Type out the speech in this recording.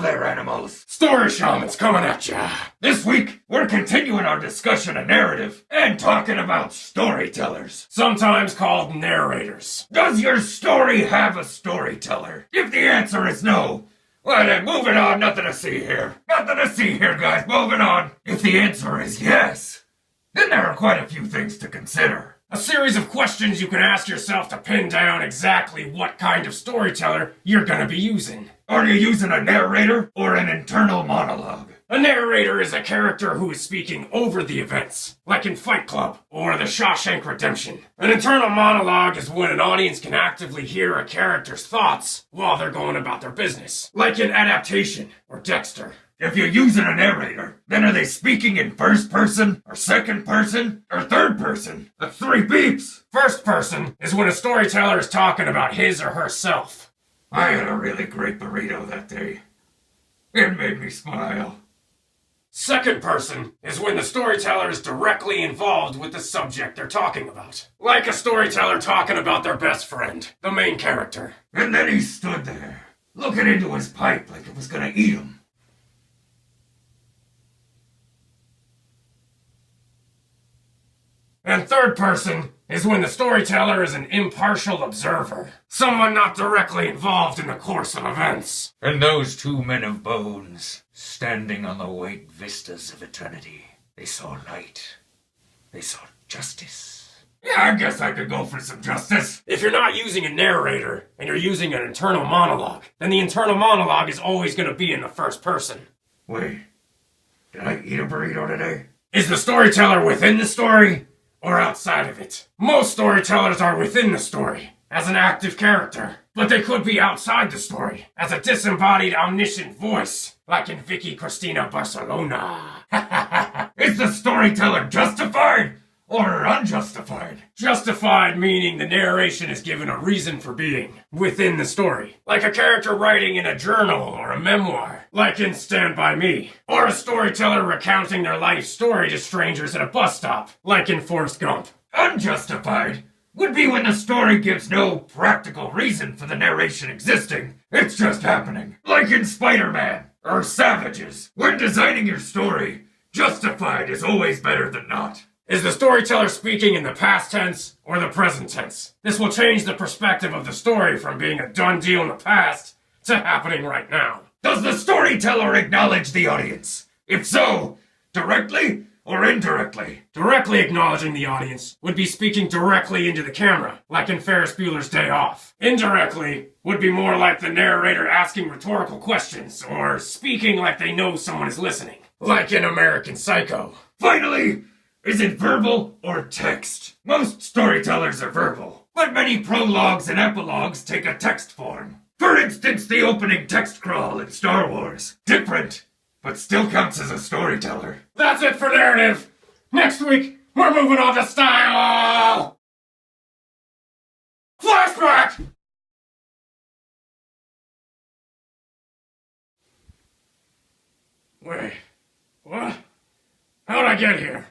there, animals. Story Shaman's coming at ya. This week, we're continuing our discussion of narrative and talking about storytellers, sometimes called narrators. Does your story have a storyteller? If the answer is no, well then, moving on, nothing to see here. Nothing to see here, guys, moving on. If the answer is yes, then there are quite a few things to consider. A series of questions you can ask yourself to pin down exactly what kind of storyteller you're gonna be using. Are you using a narrator or an internal monologue? A narrator is a character who is speaking over the events, like in Fight Club or The Shawshank Redemption. An internal monologue is when an audience can actively hear a character's thoughts while they're going about their business, like in Adaptation or Dexter. If you're using a narrator, then are they speaking in first person, or second person, or third person? That's 3 beeps! First person is when a storyteller is talking about his or herself. I had a really great burrito that day. It made me smile. Second person is when the storyteller is directly involved with the subject they're talking about. Like a storyteller talking about their best friend, the main character. And then he stood there, looking into his pipe like it was gonna eat him. And third person is when the storyteller is an impartial observer. Someone not directly involved in the course of events. And those 2 men of bones, standing on the white vistas of eternity, they saw light. They saw justice. Yeah, I guess I could go for some justice. If you're not using a narrator, and you're using an internal monologue, then the internal monologue is always going to be in the first person. Wait, did I eat a burrito today? Is the storyteller within the story? Or outside of it? Most storytellers are within the story, as an active character. But they could be outside the story, as a disembodied omniscient voice, like in Vicky Cristina Barcelona. Is the storyteller justified or unjustified? Justified meaning the narration is given a reason for being within the story. Like a character writing in a journal or a memoir, like in Stand By Me. Or a storyteller recounting their life story to strangers at a bus stop, like in Forrest Gump. Unjustified would be when the story gives no practical reason for the narration existing. It's just happening. Like in Spider-Man or Savages. When designing your story, justified is always better than not. Is the storyteller speaking in the past tense or the present tense? This will change the perspective of the story from being a done deal in the past to happening right now. Does the storyteller acknowledge the audience? If so, directly or indirectly? Directly acknowledging the audience would be speaking directly into the camera, like in Ferris Bueller's Day Off. Indirectly would be more like the narrator asking rhetorical questions or speaking like they know someone is listening, like in American Psycho. Finally, is it verbal or text? Most storytellers are verbal, but many prologues and epilogues take a text form. For instance, the opening text crawl in Star Wars. Different, but still counts as a storyteller. That's it for narrative. Next week, we're moving on to style. Flashback! Wait, what? How'd I get here?